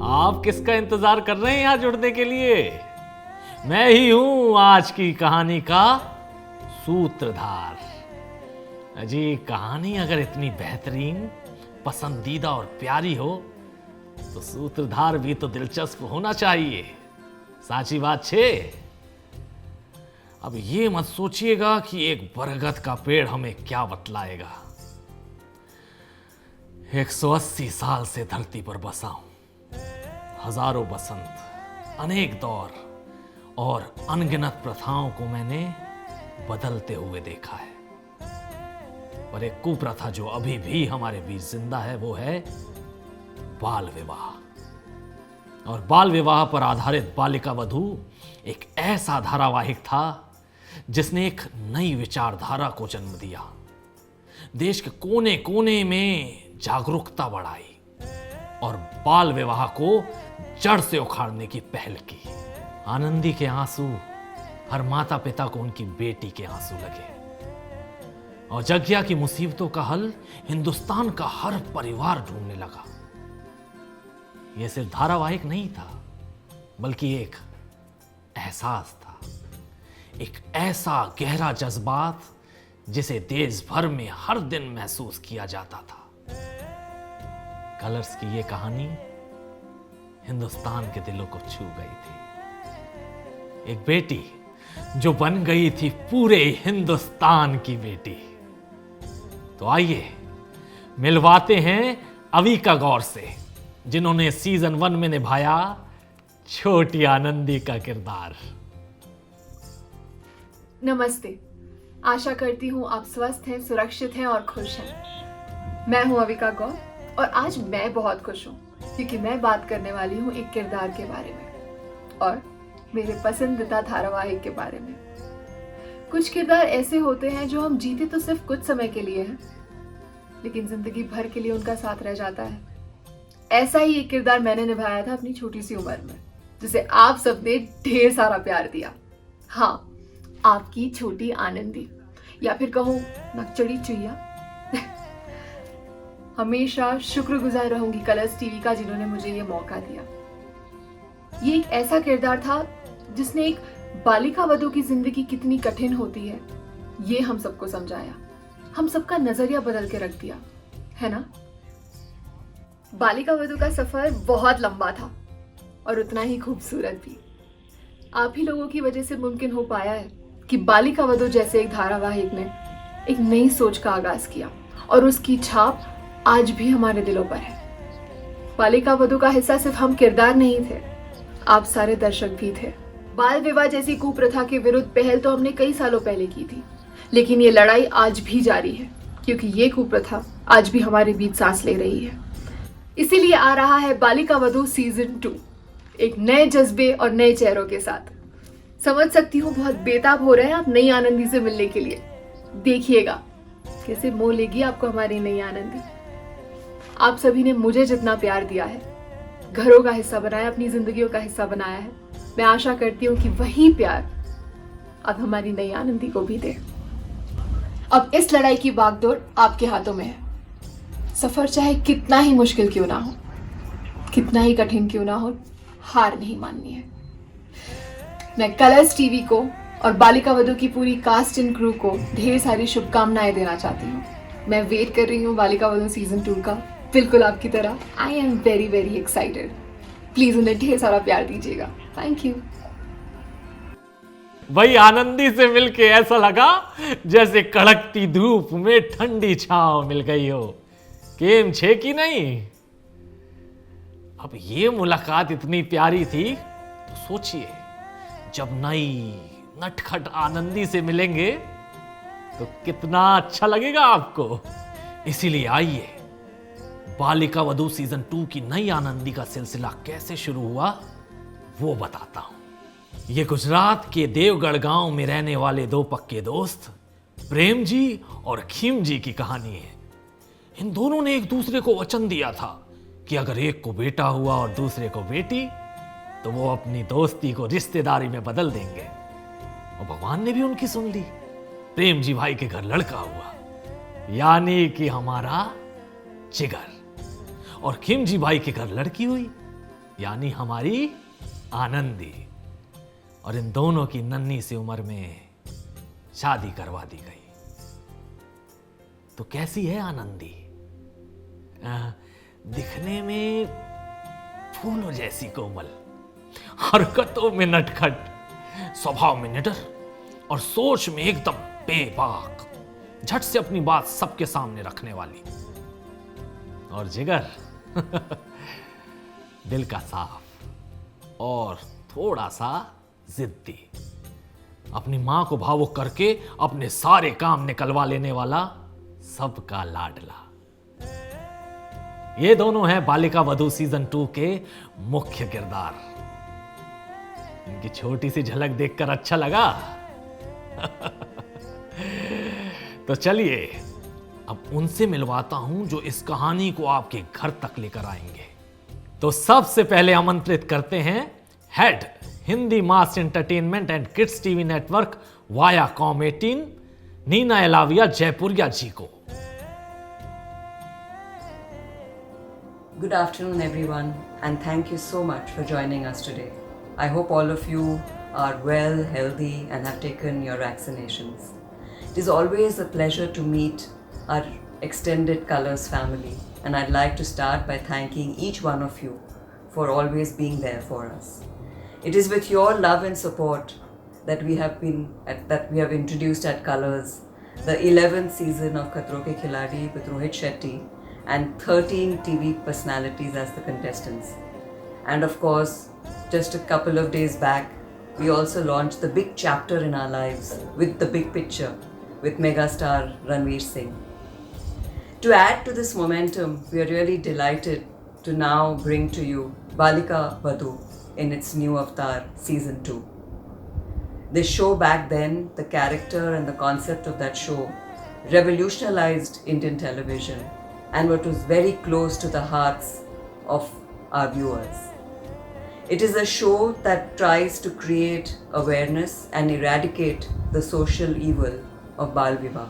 आप किसका इंतजार कर रहे हैं यहाँ जुड़ने के लिए? मैं ही हूं आज की कहानी का सूत्रधार। अजी कहानी अगर इतनी बेहतरीन, पसंदीदा और प्यारी हो तो सूत्रधार भी तो दिलचस्प होना चाहिए। साची बात छे। अब ये मत सोचिएगा कि एक बरगद का पेड़ हमें क्या बतलाएगा। 180 साल से धरती पर बसा हूं। हजारों बसंत, अनेक दौर और अनगिनत प्रथाओं को मैंने बदलते हुए देखा है। पर एक कुप्रथा जो अभी भी हमारे बीच जिंदा है वो है बाल विवाह। और बाल विवाह पर आधारित बालिका वधू एक ऐसा धारावाहिक था जिसने एक नई विचारधारा को जन्म दिया, देश के कोने कोने में जागरूकता बढ़ाई और बाल विवाह को जड़ से उखाड़ने की पहल की। आनंदी के आंसू हर माता पिता को उनकी बेटी के आंसू लगे और जग्या की मुसीबतों का हल हिंदुस्तान का हर परिवार ढूंढने लगा। यह सिर्फ धारावाहिक नहीं था, बल्कि एक एहसास था, एक ऐसा गहरा जज्बात जिसे देश भर में हर दिन महसूस किया जाता था। कलर्स की यह कहानी हिंदुस्तान के दिलों को छू गई थी। एक बेटी जो बन गई थी पूरे हिंदुस्तान की बेटी। तो आइए मिलवाते हैं अविका गौर से, जिन्होंने सीजन 1 में निभाया छोटी आनंदी का किरदार। नमस्ते। आशा करती हूँ आप स्वस्थ हैं, सुरक्षित हैं और खुश हैं। मैं हूँ अविका गौर और आज मैं बहुत खुश हूँ क्योंकि मैं बात करने वाली हूँ एक किरदार के बारे में और मेरे पसंदीदा धारावाहिक के बारे में। कुछ किरदार ऐसे होते हैं जो हम जीते तो सिर्फ कुछ समय के लिए हैं, लेकिन जिंदगी भर के लिए उनका साथ रह जाता है। ऐसा ही एक किरदार मैंने निभाया था अपनी छोटी सी उम्र में, जिसे आप सबने ढेर सारा प्यार दिया। हाँ, आपकी छोटी आनंदी, या फिर कहो नकचड़ी चुईया। हमेशा शुक्रगुजार रहूंगी कलर्स टीवी का, जिन्होंने मुझे ये मौका दिया। ये एक ऐसा किरदार था जिसने एक बालिका वधू की जिंदगी कितनी कठिन होती है ये हम सबको समझाया, हम सबका नजरिया बदल के रख दिया, है ना। बालिका वधू का सफर बहुत लंबा था और उतना ही खूबसूरत भी। आप ही लोगों की वजह से मुमकिन हो पाया है कि बालिका वधू जैसे एक धारावाहिक ने एक नई सोच का आगाज किया और उसकी छाप आज भी हमारे दिलों पर है। बालिका वधू का हिस्सा सिर्फ हम किरदार नहीं थे, आप सारे दर्शक भी थे। बाल विवाह जैसी कुप्रथा के विरुद्ध पहल तो हमने कई सालों पहले की थी, लेकिन ये लड़ाई आज भी जारी है क्योंकि ये कुप्रथा आज भी हमारे बीच सांस ले रही है। इसीलिए आ रहा है बालिका वधू सीजन 2 एक नए जज्बे और नए चेहरों के साथ। समझ सकती हूँ बहुत बेताब हो रहे हैं आप नई आनंदी से मिलने के लिए। देखिएगा कैसे मोह लेगी आपको हमारी नई आनंदी। आप सभी ने मुझे जितना प्यार दिया है, घरों का हिस्सा बनाया, अपनी जिंदगियों का हिस्सा बनाया है, मैं आशा करती हूँ कि वही प्यार अब हमारी नई आनंदी को भी दे। अब इस लड़ाई की बागडोर आपके हाथों में है। सफर चाहे कितना ही मुश्किल क्यों ना हो, कितना ही कठिन क्यों ना हो, हार नहीं माननी है। मैं कलर्स टीवी को और बालिका वधू की पूरी कास्ट एंड क्रू को ढेर सारी शुभकामनाएं देना चाहती हूँ। मैं वेट कर रही हूँ बालिका वधू सीजन 2 का, बिल्कुल आपकी तरह। I am very very excited. Please उन्हें ढेर सारा प्यार दीजिएगा। Thank you. भाई आनंदी से मिलके ऐसा लगा जैसे कड़कती धूप में ठंडी छांव मिल गई हो। केम छे कि नहीं? अब ये मुलाकात इतनी प्यारी थी तो सोचिए जब नई नटखट आनंदी से मिलेंगे तो कितना अच्छा लगेगा आपको। इसीलिए आइए बालिका वधू सीजन 2 की नई आनंदी का सिलसिला कैसे शुरू हुआ वो बताता हूं। ये गुजरात के देवगढ़ गांव में रहने वाले दो पक्के दोस्त प्रेम जी और खीम जी की कहानी है। इन दोनों ने एक दूसरे को वचन दिया था कि अगर एक को बेटा हुआ और दूसरे को बेटी तो वो अपनी दोस्ती को रिश्तेदारी में बदल देंगे। और भगवान ने भी उनकी सुन ली। प्रेम जी भाई के घर लड़का हुआ, यानी कि हमारा जिगर, और खिमजी भाई के घर लड़की हुई, यानी हमारी आनंदी। और इन दोनों की नन्ही सी उम्र में शादी करवा दी गई। तो कैसी है आनंदी? दिखने में फूलों जैसी कोमल, हरकतों में नटखट, स्वभाव में निडर और सोच में एकदम बेबाक, झट से अपनी बात सबके सामने रखने वाली। और जिगर दिल का साफ और थोड़ा सा जिद्दी, अपनी मां को भावुक करके अपने सारे काम निकलवा लेने वाला सबका लाडला। ये दोनों हैं बालिका वधू सीजन 2 के मुख्य किरदार। इनकी छोटी सी झलक देखकर अच्छा लगा? तो चलिए अब उनसे मिलवाता हूं जो इस कहानी को आपके घर तक लेकर आएंगे। तो सबसे पहले आमंत्रित करते हैं head Hindi mass entertainment and kids TV network Viacom 18 Nina Elavia Jaipuria ji को। Good afternoon everyone, and thank you so much for joining us today. I hope all of you are well, healthy and have taken your vaccinations. It is always a pleasure to meet our extended Colors family, and I'd like to start by thanking each one of you for always being there for us. It is with your love and support that we have introduced at Colors the 11th season of Khatron Ke Khiladi with Rohit Shetty and 13 TV personalities as the contestants. And of course, just a couple of days back, we also launched the big chapter in our lives with The Big Picture with megastar Ranveer Singh. To add to this momentum, we are really delighted to now bring to you Balika Vadhu in its new avatar, Season 2. This show back then, the character and the concept of that show revolutionized Indian television and what was very close to the hearts of our viewers. It is a show that tries to create awareness and eradicate the social evil of Bal Vivah.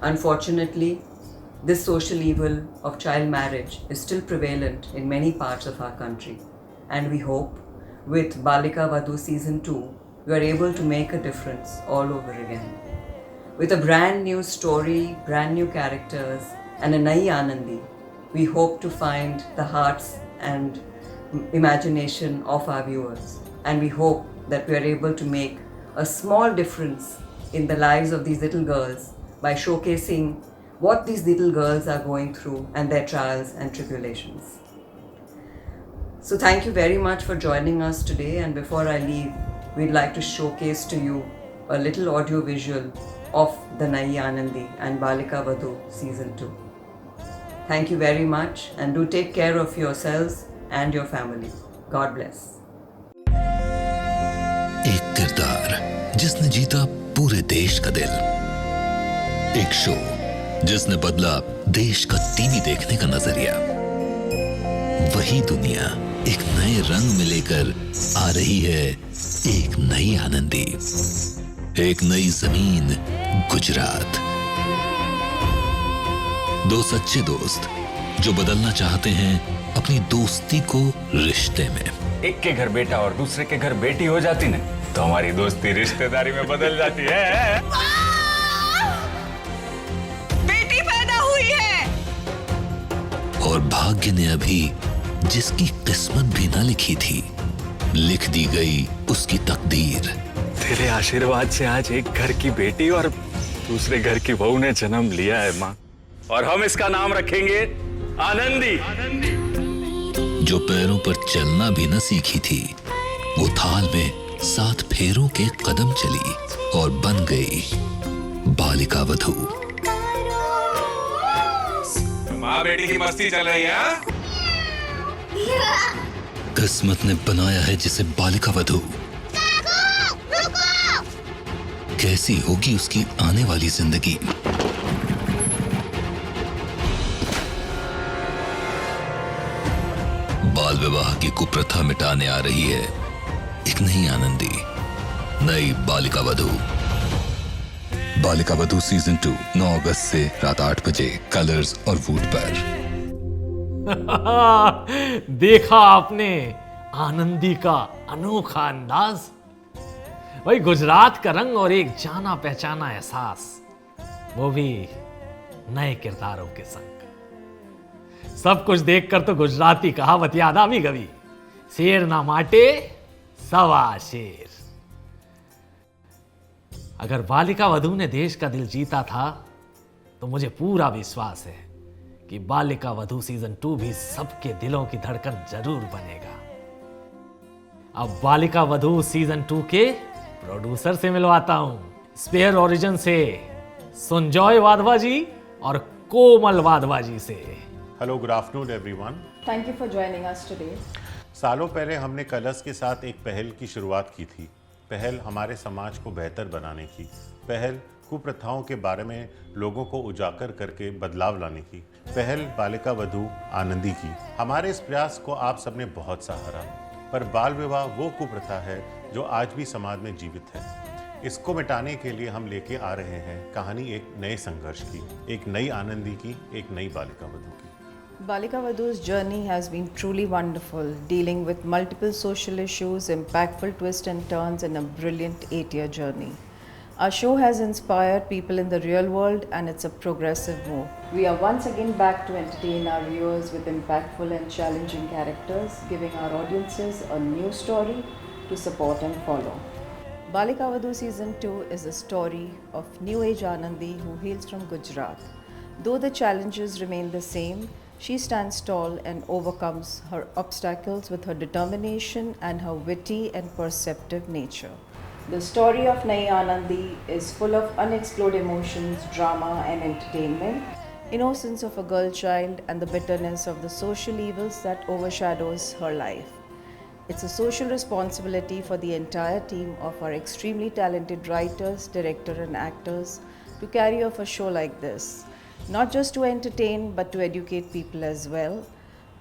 Unfortunately, this social evil of child marriage is still prevalent in many parts of our country, and we hope with Balika Vadhu Season 2, we are able to make a difference all over again. With a brand new story, brand new characters, and a Nai Anandi, we hope to find the hearts and imagination of our viewers, and we hope that we are able to make a small difference in the lives of these little girls by showcasing what these little girls are going through and their trials and tribulations. So thank you very much for joining us today, and before I leave, we'd like to showcase to you a little audio visual of the Nai Anandi and Balika Vadhu Season 2. Thank you very much, and do take care of yourselves and your family. God bless. एक किरदार जिसने जीता पूरे देश का दिल, एक show जिसने बदला देश का टीवी देखने का नजरिया। वही दुनिया एक नए रंग में लेकर आ रही है, एक नई आनंदी, एक नई जमीन गुजरात। दो सच्चे दोस्त जो बदलना चाहते हैं अपनी दोस्ती को रिश्ते में। एक के घर बेटा और दूसरे के घर बेटी हो जाती ना, तो हमारी दोस्ती रिश्तेदारी में बदल जाती है। बेटी पैदा हुई है। और भाग्य ने अभी जिसकी किस्मत भी ना लिखी थी, लिख दी गई उसकी तकदीर। तेरे आशीर्वाद से आज एक घर की बेटी और दूसरे घर की बहू ने जन्म लिया है माँ, और हम इसका नाम रखेंगे आनंदी। जो पैरों पर चलना भी न सीखी थी, वो थाल में 7 फेरों के कदम चली और बन गई बालिका वधू। माँ बेटी की मस्ती चल रही है। किस्मत ने बनाया है जिसे बालिका वधू। कैसी होगी उसकी आने वाली जिंदगी? बाल विवाह की कुप्रथा मिटाने आ रही है एक नई आनंदी, नई बालिका वधू। बालिका वधू सीजन 2 9 अगस्त से रात 8 बजे कलर्स और वूट पर। देखा आपने आनंदी का अनोखा अंदाज। भाई गुजरात का रंग और एक जाना पहचाना एहसास, वो भी नए किरदारों के संग। सब कुछ देखकर तो गुजराती कहावत याद आ भी गई, शेर ना माटे सवा शेर। अगर बालिका वधू ने देश का दिल जीता था तो मुझे पूरा विश्वास है कि बालिका वधू सीजन 2 भी सबके दिलों की धड़कन जरूर बनेगा। अब बालिका वधू सीजन 2 के प्रोड्यूसर से मिलवाता हूं, स्पेयर ओरिजिन से सुनजॉय वाधवा जी और कोमल वाधवा जी से। Hello, good afternoon everyone. Thank you for joining us today. सालों पहले हमने कलर्स के साथ एक पहल की शुरुआत की थी। पहल हमारे समाज को बेहतर बनाने की, पहल कुप्रथाओं के बारे में लोगों को उजागर करके बदलाव लाने की, पहल बालिका वधू आनंदी की। हमारे इस प्रयास को आप सबने बहुत सराहा, पर बाल विवाह वो कुप्रथा है जो आज भी समाज में जीवित है। इसको मिटाने के लिए हम लेके आ रहे हैं कहानी एक नए संघर्ष की, एक नई आनंदी की, एक नई बालिका वधू की। Balika Vadhu's journey has been truly wonderful, dealing with multiple social issues, impactful twists and turns, and a brilliant 8-year journey. Our show has inspired people in the real world, and it's a progressive move. We are once again back to entertain our viewers with impactful and challenging characters, giving our audiences a new story to support and follow. Balika Vadhu Season 2 is a story of New Age Anandi who hails from Gujarat. Though the challenges remain the same, she stands tall and overcomes her obstacles with her determination and her witty and perceptive nature. The story of Nai Anandi is full of unexplored emotions, drama, and entertainment, innocence of a girl child, and the bitterness of the social evils that overshadows her life. It's a social responsibility for the entire team of our extremely talented writers, director, and actors to carry off a show like this. Not just to entertain, but to educate people as well,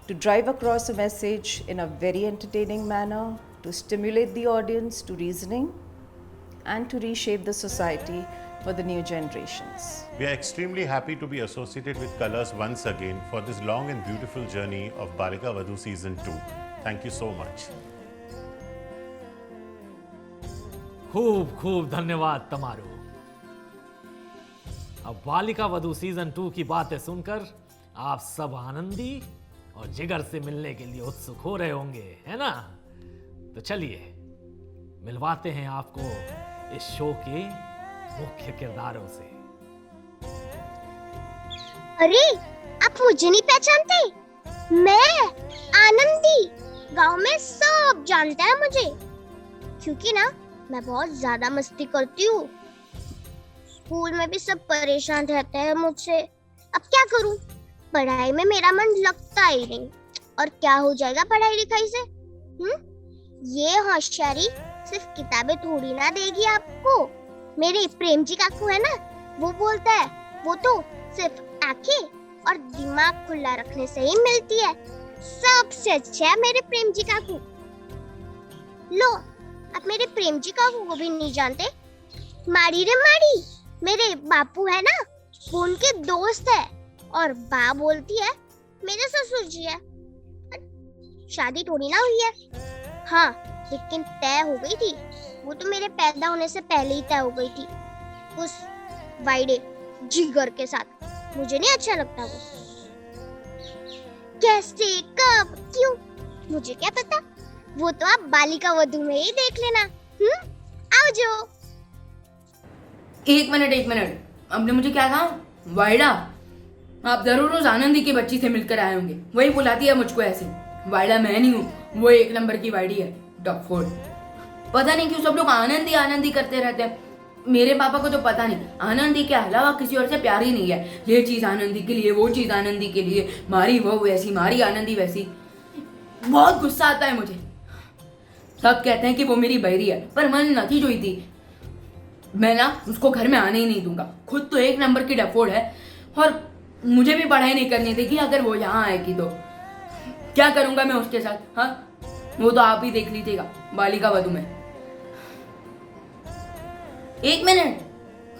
to drive across a message in a very entertaining manner, to stimulate the audience to reasoning, and to reshape the society for the new generations. We are extremely happy to be associated with Colors once again for this long and beautiful journey of Balika Vadhu Season 2. Thank you so much. खूब खूब धन्यवाद तमारो। अब Balika Vadhu season 2 की बातें सुनकर आप सब आनंदी और जिगर से मिलने के लिए उत्सुक हो रहे होंगे, है ना? तो चलिए मिलवाते हैं आपको इस शो के मुख्य किरदारों से। अरे, आप मुझे नहीं पहचानते? मैं आनंदी, गांव में सब जानते हैं मुझे, क्योंकि ना मैं बहुत ज्यादा मस्ती करती हूँ। स्कूल में भी सब परेशान रहते हैं मुझसे। अब क्या करूं? पढ़ाई में मेरा मन लगता ही नहीं। और क्या हो जाएगा पढ़ाई लिखाई से? ये होशियारी सिर्फ किताबें थोड़ी ना देगी आपको। मेरे प्रेम जी काकू है ना, वो बोलता है वो तो सिर्फ आंखें और दिमाग खुला रखने से ही मिलती है। सबसे अच्छा है मेरे प्रेम जी काकू। लो, आप मेरे प्रेम जी काकू को भी नहीं जानते? माड़ी रे माड़ी, मेरे बापू है ना, वो उनके दोस्त है। और बा बोलती है मेरे ससुर जी है। शादी थोड़ी ना हुई है। हाँ, लेकिन तय हो गई थी। वो तो मेरे पैदा होने से पहले ही तय हो गई थी, उस वाइडे जिगर के साथ। मुझे नहीं अच्छा लगता वो। कैसे, कब, क्यों, मुझे क्या पता। वो तो आप बालिका वधू में ही देख लेना। आओ जो। एक मिनट, आपने मुझे क्या कहा? वाइडा? आप जरूर उस आनंदी की बच्ची से मिलकर आए होंगे, वही बुलाती है मुझको ऐसे। वाइडा मैं नहीं हूँ, वो 1 नंबर की वाइडी है, डॉगफोर्ड। पता नहीं क्यों सब लोग आनंदी आनंदी करते रहते हैं। मेरे पापा को तो पता नहीं, आनंदी के अलावा किसी और से प्यार ही नहीं है। ये चीज आनंदी के लिए, वो चीज आनंदी के लिए, मारी वो वैसी, मारी आनंदी वैसी। बहुत गुस्सा आता है मुझे। सब कहते हैं कि वो मेरी बहरी है, पर मन नतीज हुई थी। मैं ना उसको घर में आने ही नहीं दूंगा। खुद तो 1 नंबर की डफोड़ है, और मुझे भी पढ़ाई नहीं करनी थी कि अगर वो यहाँ आएगी तो क्या करूंगा मैं उसके साथ? हाँ, वो तो आप ही देख लीजिएगा बालिका वधू में। 1 मिनट,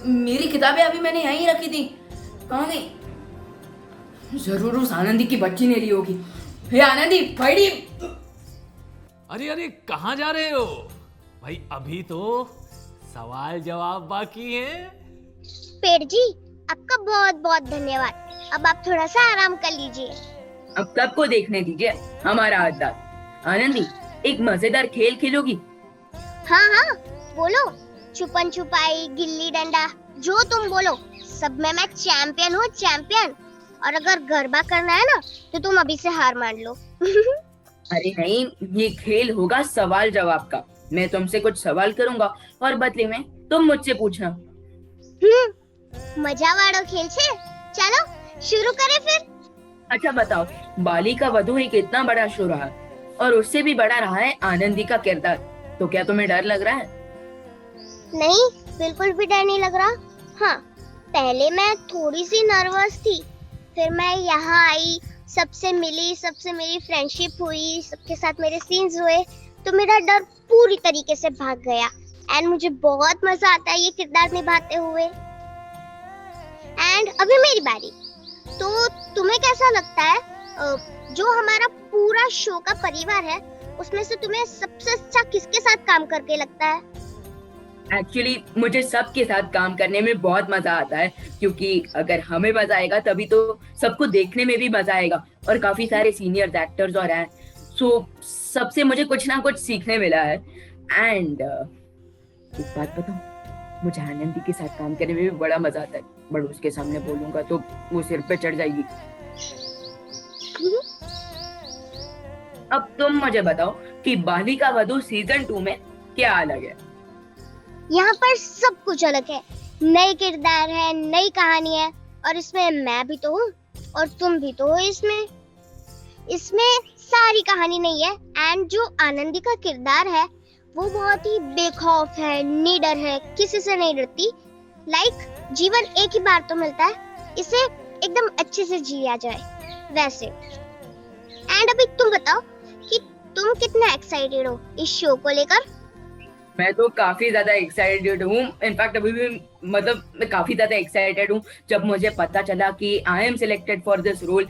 मेरी किताबें अभी मैंने यहीं रखी थी, कहाँ गई? जरूर उस आनंदी की बच्ची ने ली होगी। हे आनंदी, भाई अरे अरे कहाँ जा रहे हो भाई? अभी तो सवाल जवाब बाकी है। पेड़ जी, आपका बहुत बहुत धन्यवाद। अब आप थोड़ा सा आराम कर लीजिए। अब सबको देखने दीजिए हमारा अद्दात। आनंदी, एक मजेदार खेल खेलोगी? हाँ हाँ, बोलो। छुपन छुपाई, गिल्ली डंडा, जो तुम बोलो। सब में मैं चैंपियन हूँ, चैंपियन। और अगर गरबा करना है ना, तो तुम अभी से हार मान लो। अरे नहीं, ये खेल होगा सवाल जवाब का। मैं तुमसे कुछ सवाल करूंगा और बदले में तुम मुझसे पूछना। मजा वाला खेल छे। चलो शुरू करें फिर। अच्छा बताओ, बालिका वधू एक इतना बड़ा शो रहा और उससे भी बड़ा रहा है आनंदी का किरदार, तो क्या तुम्हें डर लग रहा है? नहीं, बिल्कुल भी डर नहीं लग रहा। हाँ, पहले मैं थोड़ी सी नर्वस थी, फिर मैं यहाँ आई, सबसे मेरी फ्रेंडशिप हुई, सबके साथ मेरे सीन्स हुए, तो मेरा डर पूरी तरीके से भाग गया। एंड मुझे बहुत मजा आता है ये किरदार निभाते हुए। एंड अभी मेरी बारी। तो तुम्हें कैसा लगता है, जो हमारा पूरा शो का परिवार है, उसमें से तुम्हें सबसे अच्छा किसके साथ काम करके लगता है? एक्चुअली मुझे सबके साथ काम करने में बहुत मजा आता है, क्योंकि अगर हमें मजा आएगा तभी तो सबको देखने में भी मजा आएगा। और काफी सारे सीनियर एक्टर्स और हैं, सो सबसे मुझे कुछ ना कुछ सीखने मिला है। एंड एक बात बताऊं, मुझे आनंदी के साथ काम करने में भी बड़ा मजा आता है, बट उसके सामने बोलूंगा तो वो सिर पे चढ़ जाएगी। अब तुम मुझे बताओ कि बालिका वधू सीजन 2 में क्या अलग है? यहाँ पर सब कुछ अलग है। नए किरदार है, नई कहानी है, और इसमें मैं भी तो हूँ और तुम भी तो हो। इसमें सारी कहानी नहीं है। एंड जो आनंदी का किरदार है, वो बहुत ही बेखौफ है, निडर है, किसी से नहीं डरती। जीवन एक ही बार तो मिलता है, इसे एकदम अच्छे से जिया जाए वैसे। एंड अभी तुम बताओ कि तुम कितना एक्साइटेड हो इस शो को लेकर? मैं तो काफी ज्यादा एक्साइटेड हूँ। इनफैक्ट अभी भी मैं काफी ज्यादा एक्साइटेड हूँ। जब मुझे पता चला कि I am selected for this role,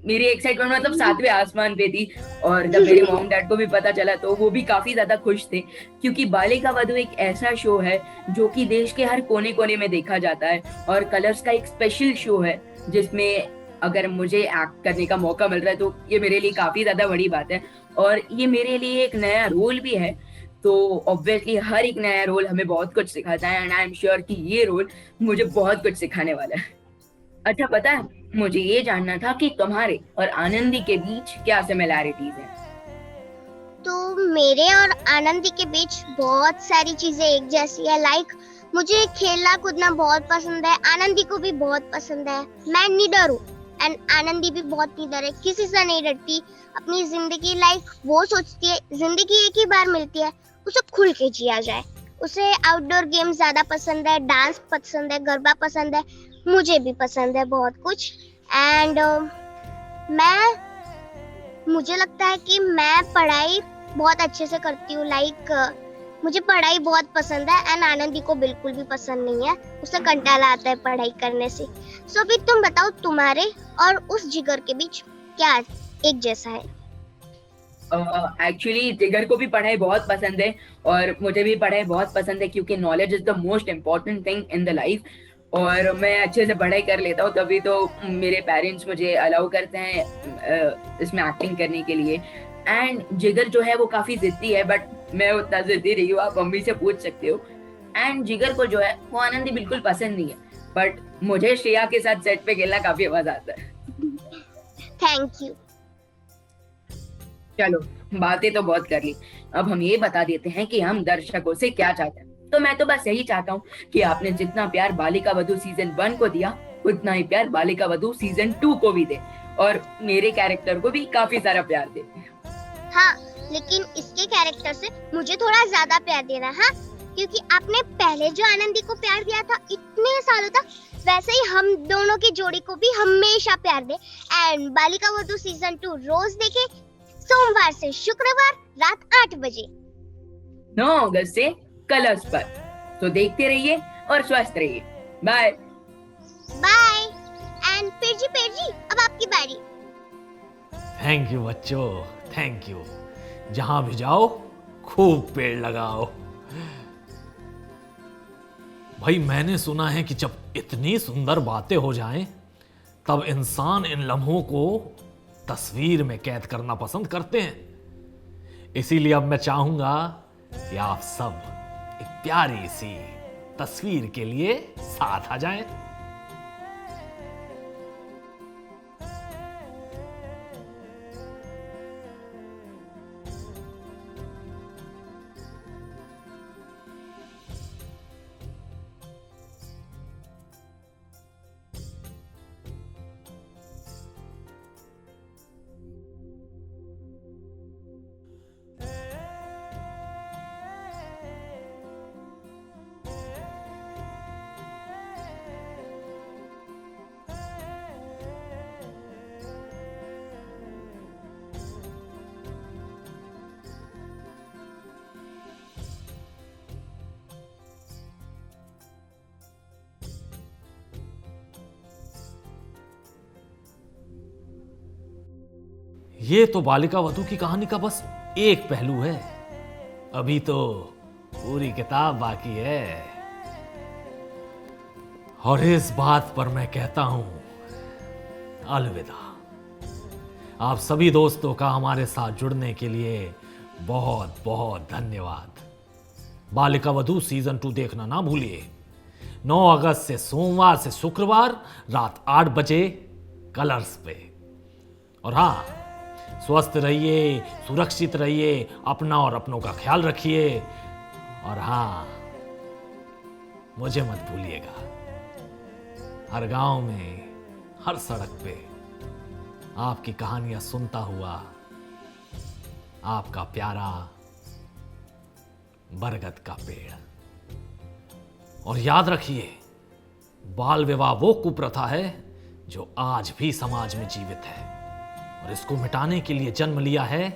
मेरी एक्साइटमेंट सातवें आसमान पे थी। और जब मेरे मॉम डैड को भी पता चला तो वो भी काफी ज्यादा खुश थे, क्योंकि बालिका वधू एक ऐसा शो है जो कि देश के हर कोने कोने में देखा जाता है, और कलर्स का एक स्पेशल शो है जिसमें अगर मुझे एक्ट करने का मौका मिल रहा है तो ये मेरे लिए काफी ज्यादा बड़ी बात है। और ये मेरे लिए एक नया रोल भी है, तो ऑब्वियसली हर एक नया रोल हमें बहुत कुछ सिखाता है, एंड आई एम श्योर कि ये रोल मुझे बहुत कुछ सिखाने वाला है। अच्छा, पता है, मुझे ये जानना था कि तुम्हारे और आनंदी के बीच क्या सिमिलैरिटीज हैं? तो मेरे और आनंदी के बीच बहुत सारी चीजें एक जैसी है। मुझे खेलना कूदना बहुत पसंद है, आनंदी को भी बहुत पसंद है। मैं निडर हूँ एंड आनंदी भी बहुत निडर है, किसी से नहीं डरती। अपनी जिंदगी वो सोचती है जिंदगी एक ही बार मिलती है, उसे खुल के जिया जाए। उसे आउटडोर गेम ज्यादा पसंद है, डांस पसंद है, गरबा पसंद है, मुझे भी पसंद है बहुत कुछ। एंड मुझे लगता है कि मैं पढ़ाई बहुत अच्छे से करती हूँ। मुझे पढ़ाई बहुत पसंद है एंड आनंदी को बिल्कुल भी पसंद नहीं है, उसे कंटाला आता है पढ़ाई करने से। सो भी तुम बताओ, तुम्हारे और उस जिगर के बीच क्या एक जैसा है? एक्चुअली जिगर को भी पढ़ाई बहुत पसंद है और मुझे भी पढ़ाई बहुत पसंद है, क्योंकि knowledge is the most important thing in the life. और मैं अच्छे से पढ़ाई कर लेता हूँ, तभी तो मेरे पेरेंट्स मुझे अलाउ करते हैं इसमें एक्टिंग करने के लिए। एंड जिगर जो है वो काफी जिद्दी है, बट मैं उतना जिद्दी नहीं हूँ, आप मम्मी से पूछ सकते हो। एंड जिगर को जो है वो आनंदी बिल्कुल पसंद नहीं है, बट मुझे श्रेया के साथ सेट पे खेलना काफी मजा आता है। Thank you. चलो, बातें तो बहुत कर ली, अब हम ये बता देते हैं कि हम दर्शकों से क्या चाहते हैं। तो मैं तो बस यही चाहता हूँ कि आपने जितना प्यार बालिका वधू सीजन 1 को दिया, उतना ही प्यार बालिका वधू सीजन 2 को भी दे, और मेरे कैरेक्टर को भी काफी सारा प्यार दे। हाँ, लेकिन इसके कैरेक्टर से मुझे थोड़ा ज्यादा प्यार देना, हाँ, क्योंकि आपने पहले जो आनंदी को प्यार दिया था इतने सालों तक, वैसे ही हम दोनों की जोड़ी को भी हमेशा प्यार दे। एंड बालिका वधू सीजन 2 रोज देखे, सोमवार से शुक्रवार रात 8 बजे 9 अगस्त से कलर्स पर। तो देखते रहिए और स्वस्थ रहिए। Bye bye. एंड पेर जी अब आपकी बारी। थैंक यू बच्चों, थैंक यू। जहां भी जाओ खूब पेड़ लगाओ। भाई मैंने सुना है कि जब इतनी सुंदर बातें हो जाएं, तब इंसान इन लम्हों को तस्वीर में कैद करना पसंद करते हैं। इसीलिए अब मैं चाहूंगा कि आप सब एक प्यारी सी तस्वीर के लिए साथ आ जाएं। ये तो बालिका वधू की कहानी का बस एक पहलू है। अभी तो पूरी किताब बाकी है। और इस बात पर मैं कहता हूं अलविदा। आप सभी दोस्तों का हमारे साथ जुड़ने के लिए बहुत बहुत धन्यवाद। बालिका वधू सीजन 2 देखना ना भूलिए। 9 अगस्त से सोमवार से शुक्रवार रात 8 बजे कलर्स पे। और हाँ, स्वस्थ रहिए, सुरक्षित रहिए, अपना और अपनों का ख्याल रखिए। और हाँ, मुझे मत भूलिएगा। हर गांव में, हर सड़क पे आपकी कहानियां सुनता हुआ आपका प्यारा बरगद का पेड़। और याद रखिए, बाल विवाह वो कुप्रथा है जो आज भी समाज में जीवित है, और इसको मिटाने के लिए जन्म लिया है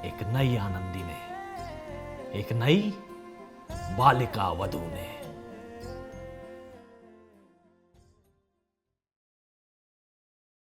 एक नई आनंदी ने, एक नई बालिका वधू ने।